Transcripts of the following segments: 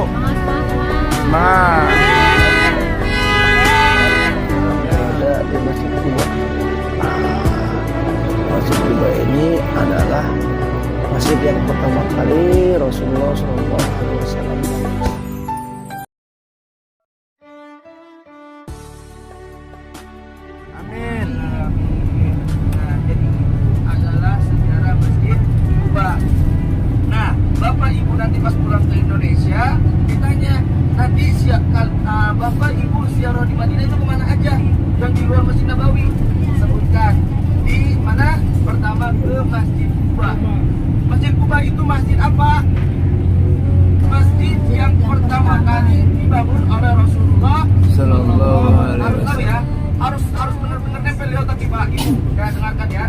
Semangat. Ada di Masjid Kuba. Masjid Kuba ini adalah masjid yang pertama kali Rasulullah SAW. Amin. Nah, jadi adalah sejarah Masjid Kuba. Nah, Bapak Ibu nanti pas pulang ke Indonesia ditanya, nanti Bapak Ibu ziarah di Madinah itu kemana aja? Yang di luar Masjid Nabawi, sebutkan. Di mana? Pertama ke Masjid Kuba. Masjid Kuba itu masjid apa? Masjid yang pertama kali dibangun oleh Rasulullah Sallallahu alaihi Harus tahu ya, wasallam. harus benar-benar nempel di otak kita gitu. Ya, dengarkan ya.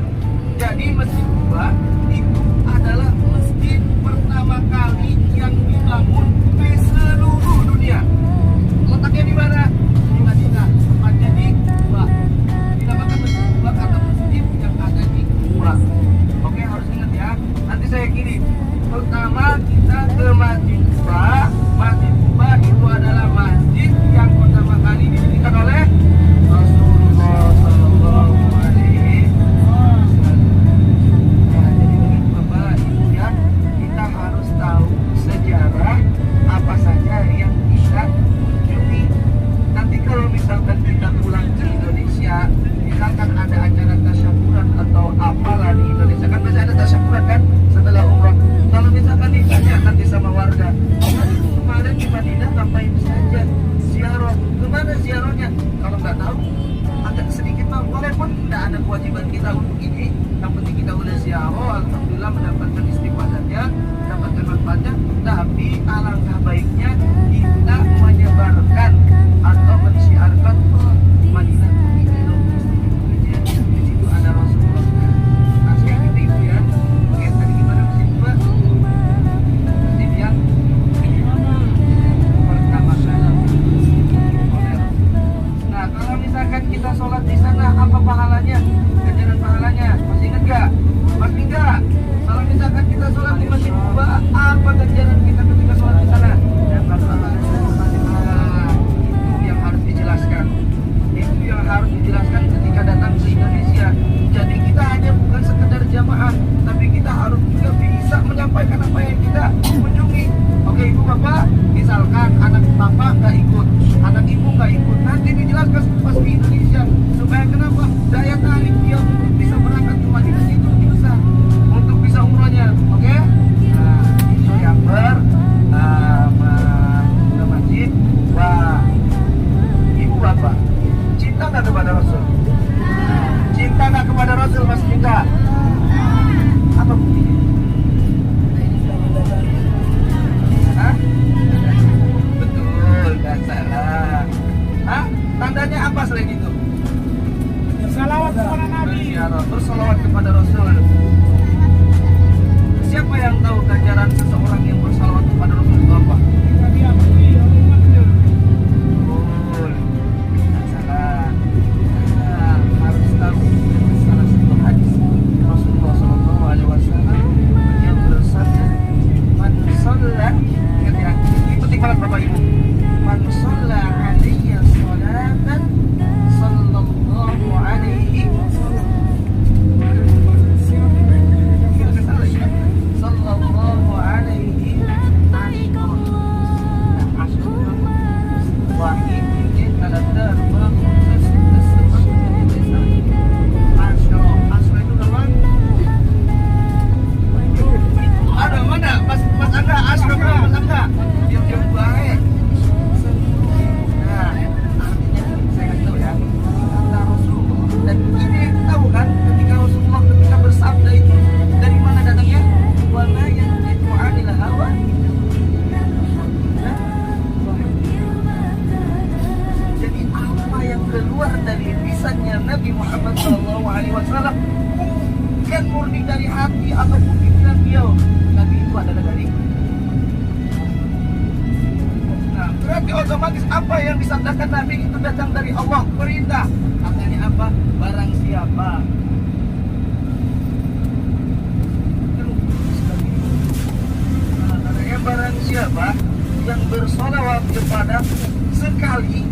Jadi Masjid Kuba itu adalah masjid pertama kali yang dibangun di seluruh dunia. Letaknya di mana? Di Madinah, tempatnya di Kuba. Dinamakan Masjid Kuba karena masjid yang ada di Kuba. Oke, harus ingat ya. Nanti saya kirim. Pertama kita ke Masjid Kuba. Masjid Kuba itu adalah masjid yang pertama kali didirikan oleh Rasulullah Sallallahu Alaihi Wasallam. Ya, jadi begitu Bapak Ibu ya, kita harus tahu sejarah apa saja yang kita kunjungi. Nanti kalau misalkan kita pulang ke Indonesia, misalkan ada acara tasyakuran atau apalah di Indonesia, kan biasanya ada tasyakuran kan setelah umrah. Kalau misalkan ditanya nanti sama warga, kemarin di Madinah ngapain saja? Ziarah. Kemana ziarahnya? Kalau nggak tahu, agak sedikit tahu. Walaupun tidak ada kewajiban kita untuk ini, yang penting kita udah ziarah, alhamdulillah mendapatkan istifadahnya, mendapatkan manfaatnya. Tapi alangkah baiknya kita menyebarkan atau mensiarkan Madinah ini loh. Di situ ada Rasulullah. Nah, kayak gitu Ibu ya. Oke, tadi gimana Masjid Kuba? Masjid yang pertama kali. Nah, kalau misalkan kita sholat di sana, apa pahalanya? Ganjaran pahalanya, masih ingat nggak? Masih nggak? Kalau misalkan kita sholat di Masjid Kuba, apa ganjaran kita ketika sholat di sana? Nah, itu yang harus dijelaskan. Itu yang harus dijelaskan ketika datang ke Indonesia. Jadi kita hanya bukan sekedar jamaah, tapi kita harus juga bisa menyampaikan apa yang kita kunjungi. Oke Ibu Bapak, misalkan anak Bapak nggak ikut, anak Ibu nggak ikut, nanti dijelaskan pas di Indonesia supaya kenapa daya tarik dia untuk bisa berangkat ke Madinah itu lebih besar untuk bisa umrohnya. Oke? Nah, itu yang ke masjid. Wah, Ibu Bapak, cinta nggak kepada Rasul? Cinta nggak kepada Rasul Mas Cinta? Apa buktinya? Hah? Betul, nggak salah. Hah? Tandanya apa selain itu? Salawat kepada Nabi. Bersalawat kepada Rasul. Siapa yang tahu ganjaran seseorang yang bersalawat kepada Rasul itu apa? Kita diakui oleh umatnya. Betul, nggak salah. Nah, harus tahu salah satu hadis Rasulullah Sallallahu Alaihi Wasallam yang bersabda, "Man shalla," ingat ya, ini penting banget Bapak Ibu. "Man shalla alaiya sholatan sallallahu alaihi sallallahu alaihi wahid ini ada terma khusus tersebut asro itu kawan ada mana mas Angga asro berapa mas Angga diam baik. Nah, artinya saya kasih tahu ya, kata Rasulullah, dan ini tahu kan ketika Rasulullah ketika bersabda itu dari mana datangnya? Wa ma yantiqu 'anil hawa. Jadi apa yang keluar dari lisannya Nabi Muhammad SAW bukan murni dari hati ataupun pikiran beliau. Nabi itu adalah dari. Nah, berarti otomatis apa yang disabdakan Nabi itu datang dari Allah, perintah. Katanya apa? Barang siapa barang siapa yang bersolawat kepada sekali,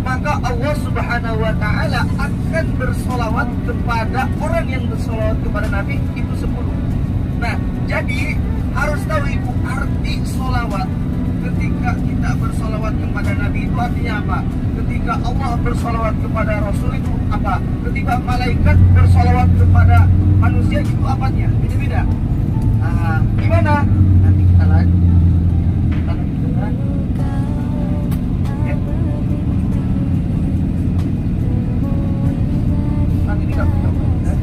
maka Allah Subhanahu wa Ta'ala akan bersolawat kepada orang yang bersolawat kepada Nabi itu 10. Nah, jadi harus tahu ibu arti solawat. Ketika kita bersolawat kepada Nabi itu artinya apa? Ketika Allah bersolawat kepada Rasul itu apa? Ketika malaikat bersolawat kepada manusia itu apanya? Beda-beda. Nah, gimana? Nanti kita lanjut. Kita lanjutkan. Ya. Nanti kita lanjutkan.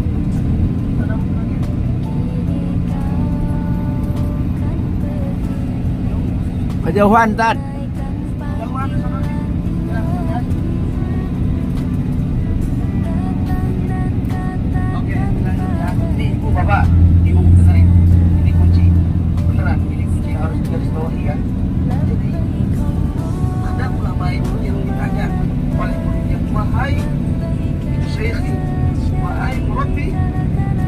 Kita lanjutkan. Kejauhan Tad. Jauhan sama ya, ya. Oke, lanjut ya. Nih ibu bapak, ibu dengerin. Ini kunci, beneran. Ini kunci harus digarisbawahi ya. Jadi ada ulama itu yang ditanya oleh muridnya, wahai syekhi, wahai murabbi,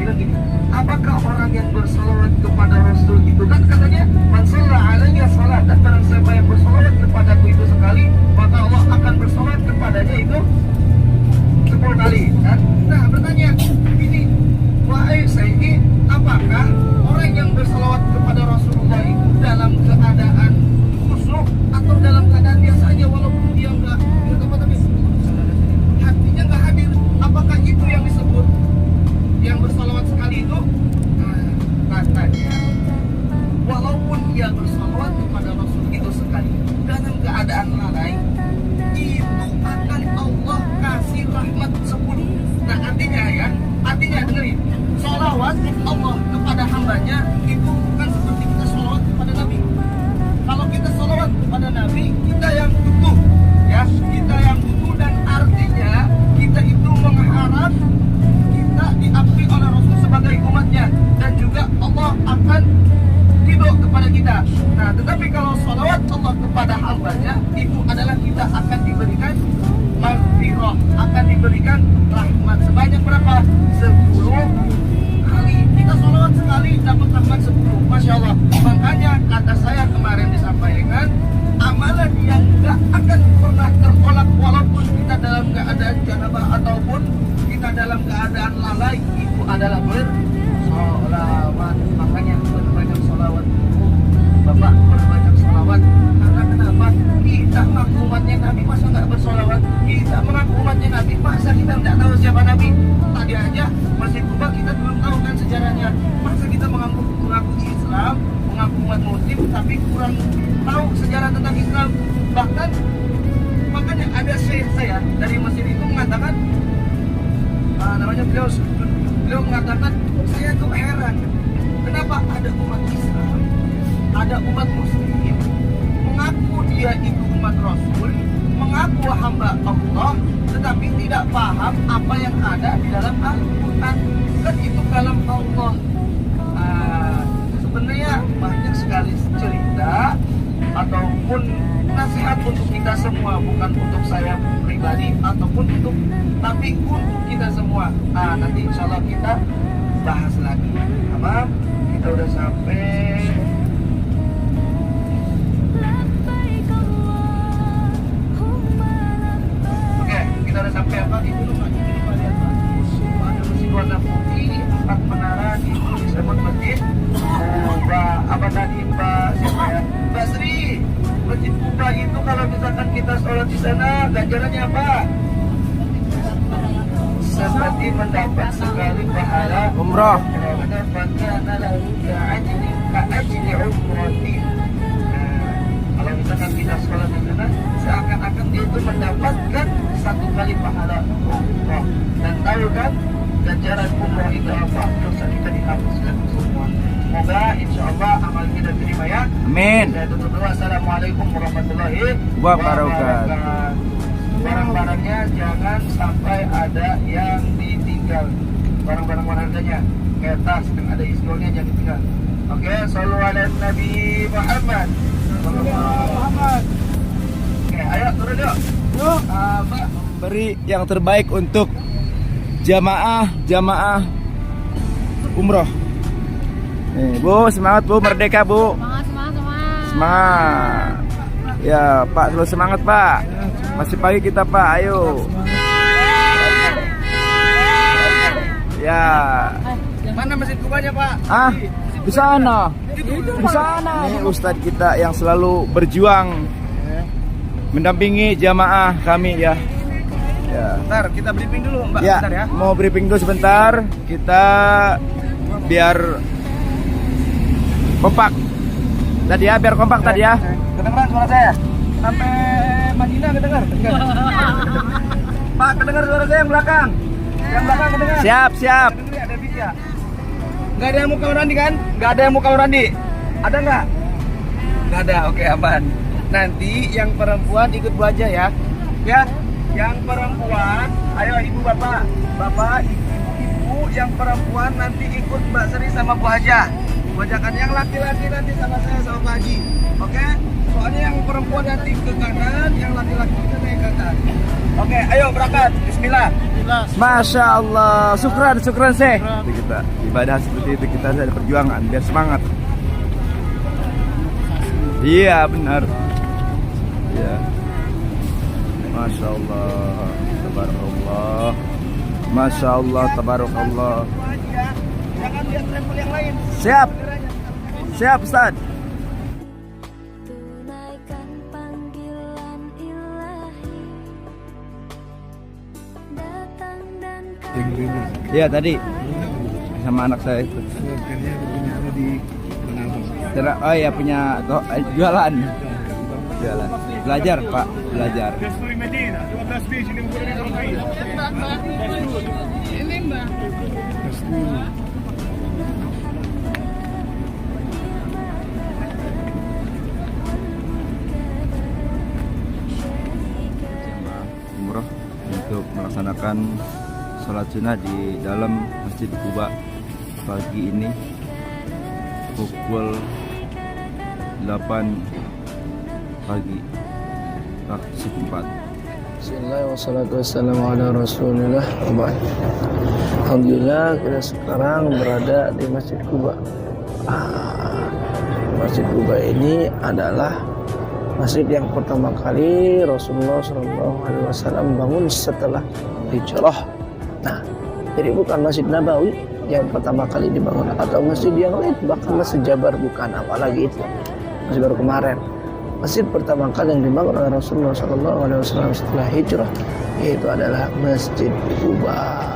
bilang gini, apakah orang yang bersolawat kepada Rasul itu kan katanya man shalla alaihi salat, dan barang siapa yang bersolawat kepadaku itu sekali, maka Allah akan bersolawat kepadanya itu 10 kali kan? Nah bertanya ini, wahai syekhi, apakah orang yang bersolawat kepada Rasulullah itu dalam keadaan khusyuk atau dalam keadaan biasa aja walaupun dia enggak apa tapi hatinya enggak hadir, apakah itu yang disebut yang bersolawat sekali itu? Nah, katanya walaupun dia bersolawat kepada Rasul itu sekali dalam keadaan lalai, itu akan Allah kasih rahmat 10. Nah artinya ya, artinya dengerin, solawat Allah kepada hambanya itu bukan seperti kita solawat kepada Nabi. Kalau kita solawat kepada Nabi, kita yang butuh ya, kita yang butuh, dan artinya kita itu mengharap kita diakui oleh Rasul sebagai umatnya, dan juga Allah akan ridho kepada kita. Nah, tetapi kalau salawat Allah kepada hambanya, itu adalah kita akan diberikan maghfirah, akan diberikan rahmat sebanyak berapa? 10 kali. Kita salawat sekali dapat rahmat 10. Masya Allah. Makanya kata saya kemarin disampaikan, amalan yang gak akan pernah tertolak walaupun kita dalam keadaan janabah ataupun kita dalam keadaan lalai, itu adalah bersolawat. Makanya berbanyak solawat, Bapak, berbanyak solawat. Karena kenapa? Kita mengaku umatnya Nabi, masa nggak bersolawat? Kita mengaku umatnya Nabi, masa kita nggak tahu siapa Nabi? Tadi aja Masjid Kuba kita belum tahu kan sejarahnya. Masa kita mengaku Islam, mengaku umat Muslim, tapi kurang tahu sejarah tentang Islam. Bahkan makanya ada syekh saya dari masjid itu mengatakan, namanya beliau mengatakan, saya tuh heran kenapa ada umat Islam, ada umat Muslim mengaku dia itu umat Rasul, mengaku hamba Allah, tetapi tidak paham apa yang ada di dalam Al-Quran. Kan itu kalam Allah. Sebenarnya banyak sekali cerita ataupun nasihat untuk kita semua, bukan untuk saya pribadi ataupun untuk, tapi untuk kita semua. Nanti insya Allah kita bahas lagi. Apa? Kita udah sampai. Oke, kita udah sampai apa? Itu lupa lihat Pak. Ada masjid warna putih, 4 menara di disebut masjid. Apa tadi Pak? Siapa ya? Mbak Sri. Masjid Kuba itu kalau misalkan kita sholat di sana, ganjarannya apa? Seperti mendapat sekali pahala Umrah. Kalau misalkan kita sholat di sana, seakan-akan dia itu mendapatkan 1 kali pahala umrah. Dan tahu kan ganjaran umrah itu apa? Dosa kita dihapuskan semua. Semoga insya Allah amal kita terima ya. Amin. Saya tutup dulu. Assalamualaikum warahmatullahi Wabarakatuh. Barang-barangnya jangan sampai ada yang ditinggal. Barang-barang harganya kayak tas yang ada iskolnya jangan ditinggal. Oke, shollu ala Nabi Muhammad. Muhammad. Oke, ayo turun yuk. Yuk. Mbak. Beri yang terbaik untuk jamaah umroh. Nih, Bu, semangat Bu, merdeka Bu. Semangat. Semangat. Ya, Pak, selalu semangat, Pak. Masih pagi kita, Pak. Ayo. Ya. Mana Masjid Kubanya, Pak? Ah, di sana. Di sana. Ini Ustadz kita yang selalu berjuang mendampingi jamaah kami ya. Ya. Bentar, kita briefing dulu, Mbak. Ya, Bentar ya. mau briefing dulu sebentar. Kita biar kompak. Tadi ya, biar kompak tadi ya. Kedengeran suara saya? Sampai Madinah kedengar? Pak, kedengar suara saya yang belakang? Yang belakang kedengar? Siap, siap. Kedengar ya, ada bis ya? Nggak ada yang mau kamar mandi kan? Nggak ada yang mau kamar mandi? Ada nggak? Nggak ada, oke aman. Nanti yang perempuan ikut Bu aja ya. Ya, yang perempuan, ayo ibu bapak, bapak, ibu, yang perempuan nanti ikut Mbak Sri sama Bu Haja. Bu Haja kan yang laki-laki nanti sama saya sama Pak Haji. Oke? Soalnya yang perempuan nanti ke kanan, yang laki-laki kita naik ke kanan. Oke, ayo berangkat. Bismillah. Masya Allah, syukran sih. Kita ibadah seperti itu kita ada perjuangan biar semangat. Iya benar. Ya. Masya Allah, tabarakallah. Masya Allah, tabarakallah. Jangan lihat travel yang lain. Siap, siap Ustaz. Tunaikan panggilan ilahi, datang dan Iya tadi sama anak saya itu. Oh ya punya jualan. Jualan. Belajar Pak, belajar. Umroh untuk melaksanakan sholat sunnah di dalam Masjid Quba pagi ini pukul 8 pagi waktu setempat. Bismillah wassalatu wassalamu ala rasulillah. Alhamdulillah kita sekarang berada di Masjid Quba. Masjid Quba ini adalah masjid yang pertama kali Rasulullah SAW bangun setelah hijrah. Nah, jadi bukan Masjid Nabawi yang pertama kali dibangun atau masjid yang lain, bahkan Masjid Jabar bukan, apalagi itu masjid baru kemarin. Masjid pertama kali yang dibangun oleh Rasulullah SAW setelah hijrah yaitu adalah Masjid Quba.